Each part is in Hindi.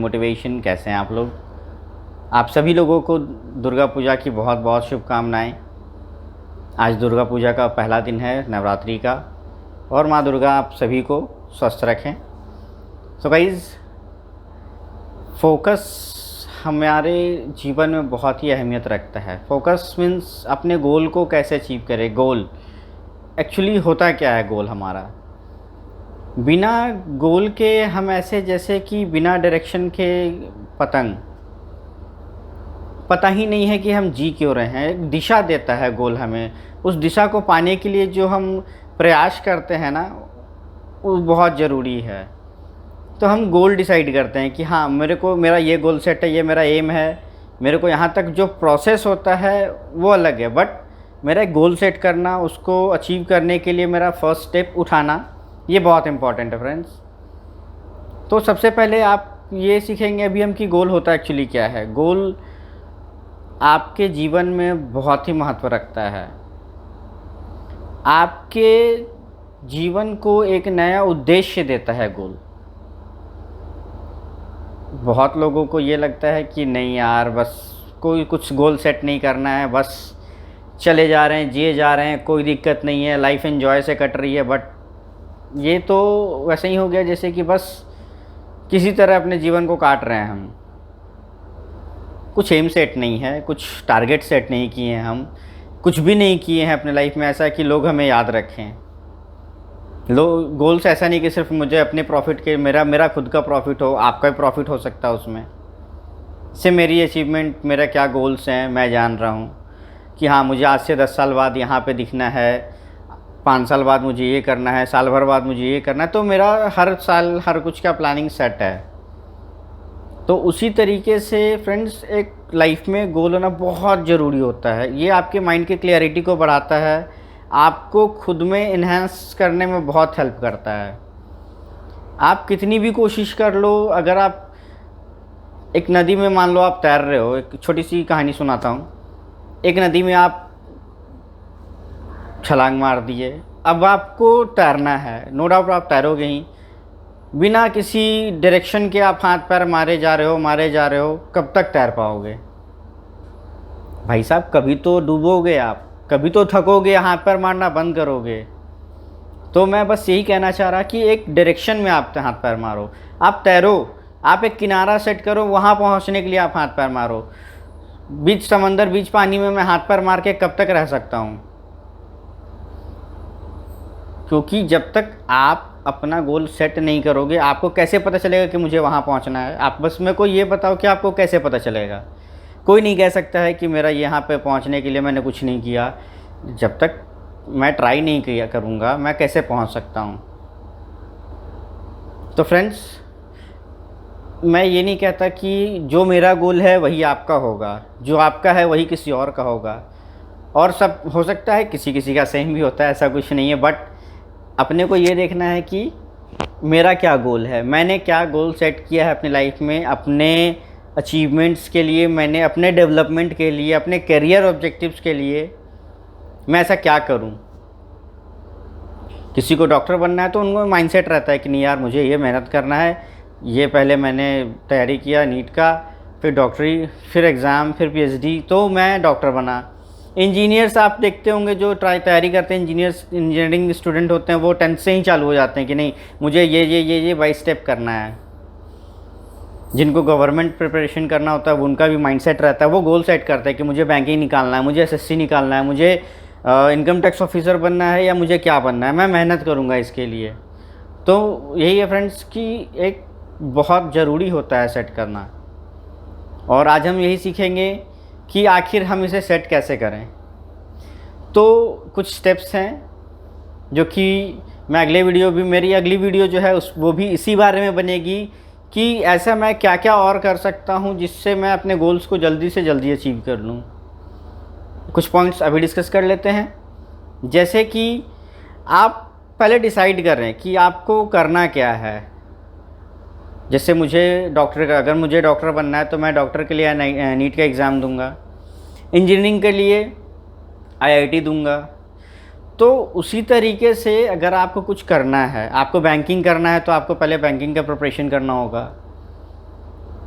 मोटिवेशन। कैसे हैं आप लोग? आप सभी लोगों को दुर्गा पूजा की बहुत बहुत शुभकामनाएं। आज दुर्गा पूजा का पहला दिन है, नवरात्रि का, और माँ दुर्गा आप सभी को स्वस्थ रखें। सो गाइज़, फोकस हमारे जीवन में बहुत ही अहमियत रखता है। फोकस मीन्स अपने गोल को कैसे अचीव करें। गोल एक्चुअली होता क्या है? गोल हमारा, बिना गोल के हम ऐसे जैसे कि बिना डायरेक्शन के पतंग, पता ही नहीं है कि हम जी क्यों रहे हैं। एक दिशा देता है गोल हमें। उस दिशा को पाने के लिए जो हम प्रयास करते हैं ना, वो बहुत ज़रूरी है। तो हम गोल डिसाइड करते हैं कि हाँ, मेरा ये गोल सेट है, ये मेरा एम है। मेरे को यहाँ तक जो प्रोसेस होता है वो अलग है, बट मेरा एक गोल सेट करना, उसको अचीव करने के लिए मेरा फर्स्ट स्टेप उठाना, ये बहुत इम्पॉर्टेंट है फ्रेंड्स। तो सबसे पहले आप ये सीखेंगे अभी हम कि गोल होता एक्चुअली क्या है। गोल आपके जीवन में बहुत ही महत्व रखता है। आपके जीवन को एक नया उद्देश्य देता है गोल। बहुत लोगों को ये लगता है कि नहीं यार, बस कोई कुछ गोल सेट नहीं करना है, बस चले जा रहे हैं, जिए जा रहे हैं, कोई दिक्कत नहीं है, लाइफ एंजॉय से कट रही है। बट ये तो वैसे ही हो गया जैसे कि बस किसी तरह अपने जीवन को काट रहे हैं हम। कुछ एम सेट नहीं है, कुछ टारगेट सेट नहीं किए हैं, हम कुछ भी नहीं किए हैं अपने लाइफ में ऐसा कि लोग हमें याद रखें। गोल्स ऐसा नहीं कि सिर्फ मुझे अपने प्रॉफिट के, मेरा खुद का प्रॉफिट हो, आपका भी प्रॉफिट हो सकता है उसमें से। मेरी अचीवमेंट, मेरा क्या गोल्स हैं, मैं जान रहा हूँ कि हाँ, मुझे आज से 10 साल बाद यहाँ पे दिखना है, 5 साल बाद मुझे ये करना है, साल भर बाद मुझे ये करना है। तो मेरा हर साल हर कुछ का प्लानिंग सेट है। तो उसी तरीके से फ्रेंड्स, एक लाइफ में गोल होना बहुत ज़रूरी होता है। ये आपके माइंड की क्लियरिटी को बढ़ाता है, आपको खुद में इन्हेंस करने में बहुत हेल्प करता है। आप कितनी भी कोशिश कर लो, अगर आप एक नदी में, मान लो आप तैर रहे हो, एक छोटी सी कहानी सुनाता हूँ। एक नदी में आप छलांग मार दिए, अब आपको तैरना है, नो डाउट आप तैरोगे ही। बिना किसी डायरेक्शन के आप हाथ पैर मारे जा रहे हो, कब तक तैर पाओगे भाई साहब? कभी तो डूबोगे आप, कभी तो थकोगे, हाथ पैर मारना बंद करोगे। तो मैं बस यही कहना चाह रहा कि एक डायरेक्शन में आप हाथ पैर मारो, आप तैरो, आप एक किनारा सेट करो, वहाँ पहुँचने के लिए आप हाथ पैर मारो। बीच समंदर, बीच पानी में मैं हाथ पैर मार के कब तक रह सकता हूँ? क्योंकि जब तक आप अपना गोल सेट नहीं करोगे, आपको कैसे पता चलेगा कि मुझे वहाँ पहुँचना है? आप बस मेरे को ये बताओ कि आपको कैसे पता चलेगा। कोई नहीं कह सकता है कि मेरा यहाँ पे पहुँचने के लिए मैंने कुछ नहीं किया। जब तक मैं ट्राई नहीं किया करूँगा, मैं कैसे पहुँच सकता हूँ? तो फ्रेंड्स, मैं ये नहीं कहता कि जो मेरा गोल है वही आपका होगा, जो आपका है वही किसी और का होगा, और सब हो सकता है किसी किसी का सेम भी होता है, ऐसा कुछ नहीं है। बट अपने को ये देखना है कि मेरा क्या गोल है, मैंने क्या गोल सेट किया है अपनी लाइफ में, अपने अचीवमेंट्स के लिए, मैंने अपने डेवलपमेंट के लिए, अपने करियर ऑब्जेक्टिव्स के लिए मैं ऐसा क्या करूं। किसी को डॉक्टर बनना है तो उनको माइंडसेट रहता है कि नहीं यार, मुझे ये मेहनत करना है, ये पहले मैंने तैयारी किया नीट का, फिर डॉक्टरी, फिर एग्ज़ाम, फिर पीएचडी, तो मैं डॉक्टर बना। इंजीनियर्स आप देखते होंगे जो तैयारी करते हैं, इंजीनियरिंग स्टूडेंट होते हैं, वो 10th से ही चालू हो जाते हैं कि नहीं, मुझे ये बाई स्टेप करना है। जिनको गवर्नमेंट प्रिपरेशन करना होता है, वो उनका भी माइंडसेट रहता है, वो गोल सेट करते हैं कि मुझे बैंकिंग निकालना है, मुझे एसएससी निकालना है, मुझे इनकम टैक्स ऑफिसर बनना है, या मुझे क्या बनना है, मैं मेहनत करूँगा इसके लिए। तो यही है फ्रेंड्स कि एक बहुत ज़रूरी होता है सेट करना। और आज हम यही सीखेंगे कि आखिर हम इसे सेट कैसे करें। तो कुछ स्टेप्स हैं जो कि मेरी अगली वीडियो जो है वो भी इसी बारे में बनेगी कि ऐसा मैं क्या क्या और कर सकता हूं जिससे मैं अपने गोल्स को जल्दी से जल्दी अचीव कर लूं। कुछ पॉइंट्स अभी डिस्कस कर लेते हैं। जैसे कि आप पहले डिसाइड करें कि आपको करना क्या है। जैसे अगर मुझे डॉक्टर बनना है तो मैं डॉक्टर के लिए नीट का एग्ज़ाम दूंगा, इंजीनियरिंग के लिए आईआईटी दूंगा। तो उसी तरीके से अगर आपको कुछ करना है, आपको बैंकिंग करना है तो आपको पहले बैंकिंग का प्रिपरेशन करना होगा।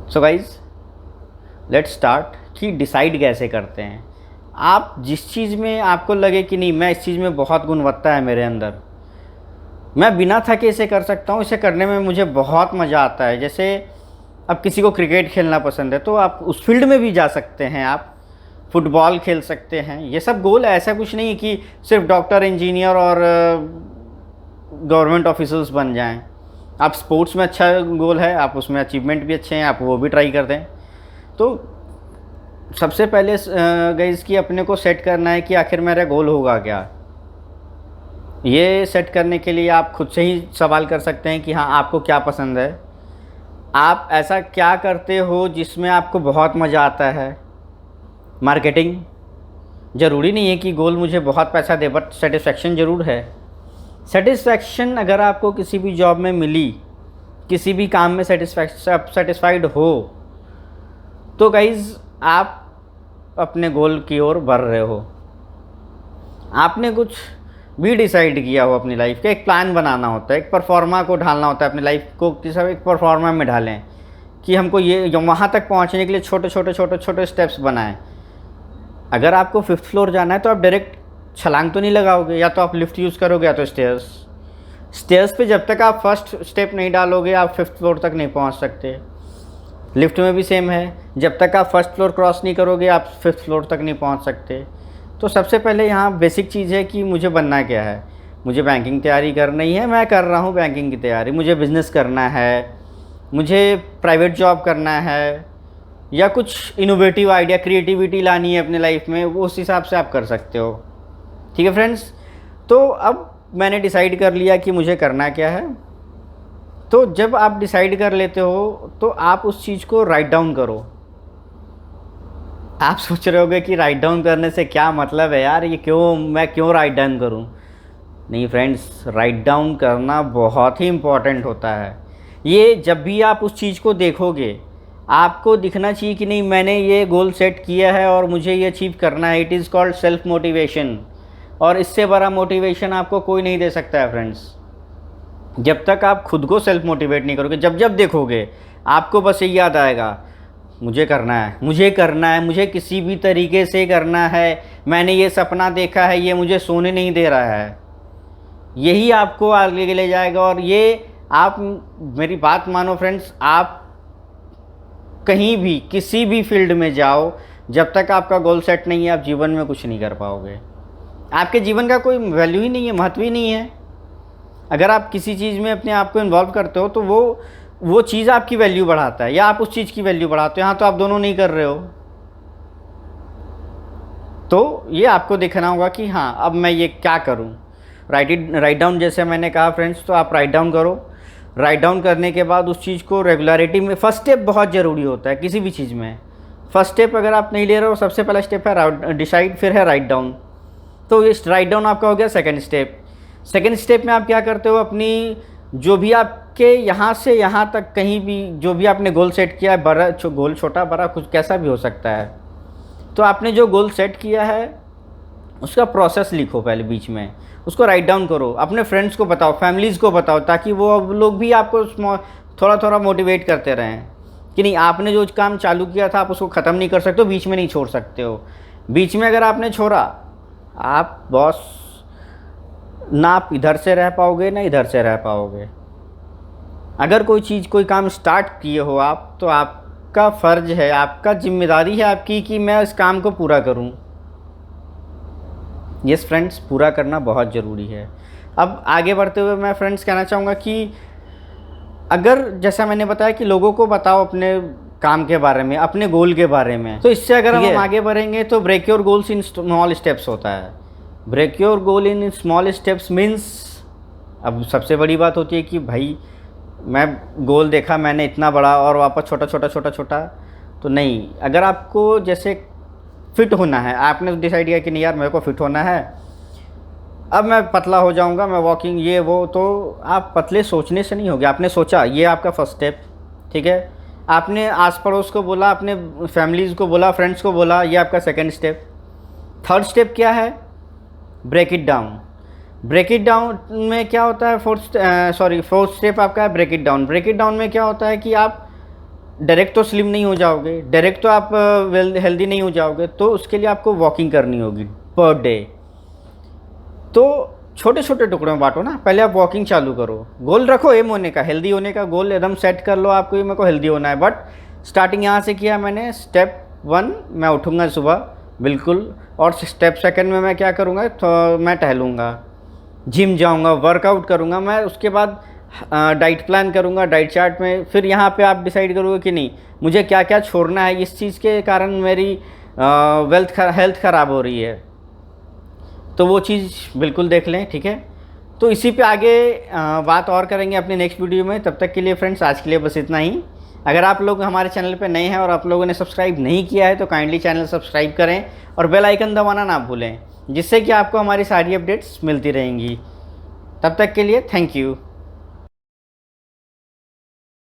सो गाइज लेट्स स्टार्ट कि डिसाइड कैसे करते हैं। आप जिस चीज़ में आपको लगे कि नहीं मैं इस चीज़ में बहुत गुणवत्ता है मेरे अंदर, मैं बिना थके इसे कर सकता हूँ, इसे करने में मुझे बहुत मज़ा आता है। जैसे अब किसी को क्रिकेट खेलना पसंद है तो आप उस फील्ड में भी जा सकते हैं, आप फुटबॉल खेल सकते हैं। ये सब गोल है, ऐसा कुछ नहीं है कि सिर्फ डॉक्टर, इंजीनियर और गवर्नमेंट ऑफिसर्स बन जाएं। आप स्पोर्ट्स में अच्छा गोल है, आप उसमें अचीवमेंट भी अच्छे हैं, आप वो भी ट्राई कर दें। तो सबसे पहले गाइस कि अपने को सेट करना है कि आखिर मेरा गोल होगा क्या। ये सेट करने के लिए आप खुद से ही सवाल कर सकते हैं कि हाँ आपको क्या पसंद है, आप ऐसा क्या करते हो जिसमें आपको बहुत मज़ा आता है। मार्केटिंग, ज़रूरी नहीं है कि गोल मुझे बहुत पैसा दे, बट सेटिस्फेक्शन ज़रूर है। सेटिस्फेक्शन अगर आपको किसी भी जॉब में मिली, किसी भी काम में सेटिस्फाइड हो, तो गाइज़ आप अपने गोल की ओर बढ़ रहे हो। आपने कुछ भी डिसाइड किया हो अपनी लाइफ का, एक प्लान बनाना होता है, एक परफॉर्मा को ढालना होता है अपनी लाइफ को, किसी एक परफॉर्मा में ढालें कि हमको ये वहाँ तक पहुँचने के लिए छोटे छोटे स्टेप्स बनाएं। अगर आपको 5th फ्लोर जाना है तो आप डायरेक्ट छलांग तो नहीं लगाओगे, या तो आप लिफ्ट यूज़ करोगे या तो स्टेयर्स पे जब तक आप फर्स्ट स्टेप नहीं डालोगे आप 5th फ्लोर तक नहीं पहुंच सकते। लिफ्ट में भी सेम है, जब तक आप 1st फ्लोर क्रॉस नहीं करोगे आप 5th फ्लोर तक नहीं पहुंच सकते। तो सबसे पहले यहाँ बेसिक चीज़ है कि मुझे बनना क्या है। मुझे बैंकिंग तैयारी करनी है, मैं कर रहा हूँ बैंकिंग की तैयारी। मुझे बिज़नेस करना है, मुझे प्राइवेट जॉब करना है, या कुछ इनोवेटिव आइडिया, क्रिएटिविटी लानी है अपने लाइफ में, वो उस हिसाब से आप कर सकते हो। ठीक है फ्रेंड्स, तो अब मैंने डिसाइड कर लिया कि मुझे करना क्या है। तो जब आप डिसाइड कर लेते हो तो आप उस चीज़ को राइट डाउन करो। आप सोच रहे होगे कि राइट डाउन करने से क्या मतलब है यार, ये मैं क्यों राइट डाउन करूं। नहीं फ्रेंड्स, राइट डाउन करना बहुत ही इम्पॉर्टेंट होता है। ये जब भी आप उस चीज़ को देखोगे आपको दिखना चाहिए कि नहीं मैंने ये गोल सेट किया है और मुझे ये अचीव करना है। It is called self motivation, और इससे बड़ा मोटिवेशन आपको कोई नहीं दे सकता है फ्रेंड्स। जब तक आप खुद को सेल्फ मोटिवेट नहीं करोगे, जब जब देखोगे आपको बस यही याद आएगा मुझे करना है, मुझे करना है, मुझे किसी भी तरीके से करना है, मैंने ये सपना देखा है, ये मुझे सोने नहीं दे रहा है। यही आपको आगे ले जाएगा। और ये आप मेरी बात मानो फ्रेंड्स, आप कहीं भी किसी भी फील्ड में जाओ, जब तक आपका गोल सेट नहीं है आप जीवन में कुछ नहीं कर पाओगे। आपके जीवन का कोई वैल्यू ही नहीं है, महत्व ही नहीं है। अगर आप किसी चीज़ में अपने आप को इन्वॉल्व करते हो तो वो चीज़ आपकी वैल्यू बढ़ाता है, या आप उस चीज़ की वैल्यू बढ़ाते हो। यहाँ तो आप दोनों नहीं कर रहे हो। तो ये आपको देखना होगा कि हाँ अब मैं ये क्या करूँ। राइट डाउन, जैसे मैंने कहा फ्रेंड्स, तो आप राइट डाउन करो। राइट डाउन करने के बाद उस चीज़ को रेगुलरिटी में, फर्स्ट स्टेप बहुत ज़रूरी होता है किसी भी चीज़ में। फर्स्ट स्टेप अगर आप नहीं ले रहे हो, सबसे पहला स्टेप है डिसाइड, फिर है राइट डाउन। तो ये राइट डाउन आपका हो गया सेकंड स्टेप। सेकंड स्टेप में आप क्या करते हो, अपनी जो भी आपके यहाँ से यहाँ तक कहीं भी जो भी आपने गोल सेट किया है, बड़ा गोल, छोटा बड़ा कुछ कैसा भी हो सकता है, तो आपने जो गोल सेट किया है उसका प्रोसेस लिखो पहले बीच में, उसको राइट डाउन करो, अपने फ्रेंड्स को बताओ, फैमिलीज़ को बताओ, ताकि वो लोग भी आपको थोड़ा थोड़ा मोटिवेट करते रहें कि नहीं आपने जो काम चालू किया था आप उसको ख़त्म नहीं कर सकते हो, बीच में नहीं छोड़ सकते हो। बीच में अगर आपने छोड़ा, आप बॉस ना आप इधर से रह पाओगे ना इधर से रह पाओगे। अगर कोई चीज़, कोई काम स्टार्ट किए हो आप, तो आपका फ़र्ज़ है, आपका जिम्मेदारी है आपकी कि मैं इस काम को पूरा करूं। यस फ्रेंड्स, पूरा करना बहुत ज़रूरी है। अब आगे बढ़ते हुए मैं फ्रेंड्स कहना चाहूँगा कि अगर जैसा मैंने बताया कि लोगों को बताओ अपने काम के बारे में, अपने गोल के बारे में, तो इससे अगर हम आगे बढ़ेंगे तो break your goals in small steps होता है। Break your goal in small steps means, अब सबसे बड़ी बात होती है कि भाई मैं गोल देखा मैंने इतना बड़ा और वापस छोटा छोटा छोटा छोटा, तो नहीं। अगर आपको जैसे फिट होना है, आपने डिसाइड किया कि नहीं यार मेरे को फिट होना है, अब मैं पतला हो जाऊंगा, मैं वॉकिंग ये वो, तो आप पतले सोचने से नहीं होगे। आपने सोचा, ये आपका फर्स्ट स्टेप, ठीक है। आपने आस पड़ोस को बोला, अपने फैमिलीज़ को बोला, फ्रेंड्स को बोला, ये आपका सेकंड स्टेप। थर्ड स्टेप क्या है, break it down. Break it down में क्या होता है, फोर्थ स्टेप आपका है break it down. Break it down में क्या होता है कि आप डायरेक्ट तो स्लिम नहीं हो जाओगे, डायरेक्ट तो आप हेल्दी नहीं हो जाओगे, तो उसके लिए आपको वॉकिंग करनी होगी पर डे। तो छोटे छोटे टुकड़ों में बांटो ना, पहले आप वॉकिंग चालू करो, गोल रखो एम होने का, हेल्दी होने का गोल एकदम सेट कर लो आपको, ये मेरे को हेल्दी होना है। बट स्टार्टिंग यहाँ से किया मैंने, स्टेप 1 मैं उठूँगा सुबह बिल्कुल, और स्टेप 2 में मैं क्या करूँगा, तो मैं टहलूँगा, जिम जाऊँगा, वर्कआउट करूँगा मैं, उसके बाद डाइट प्लान करूँगा, डाइट चार्ट में फिर यहाँ पे आप डिसाइड करोगे कि नहीं मुझे क्या क्या छोड़ना है, इस चीज़ के कारण मेरी हेल्थ ख़राब हो रही है, तो वो चीज़ बिल्कुल देख लें, ठीक है। तो इसी पे आगे बात और करेंगे अपने नेक्स्ट वीडियो में। तब तक के लिए फ्रेंड्स, आज के लिए बस इतना ही। अगर आप लोग हमारे चैनल पे नए हैं और आप लोगों ने सब्सक्राइब नहीं किया है तो काइंडली चैनल सब्सक्राइब करें और बेल आइकन दबाना ना भूलें, जिससे कि आपको हमारी सारी अपडेट्स मिलती रहेंगी। तब तक के लिए थैंक यू।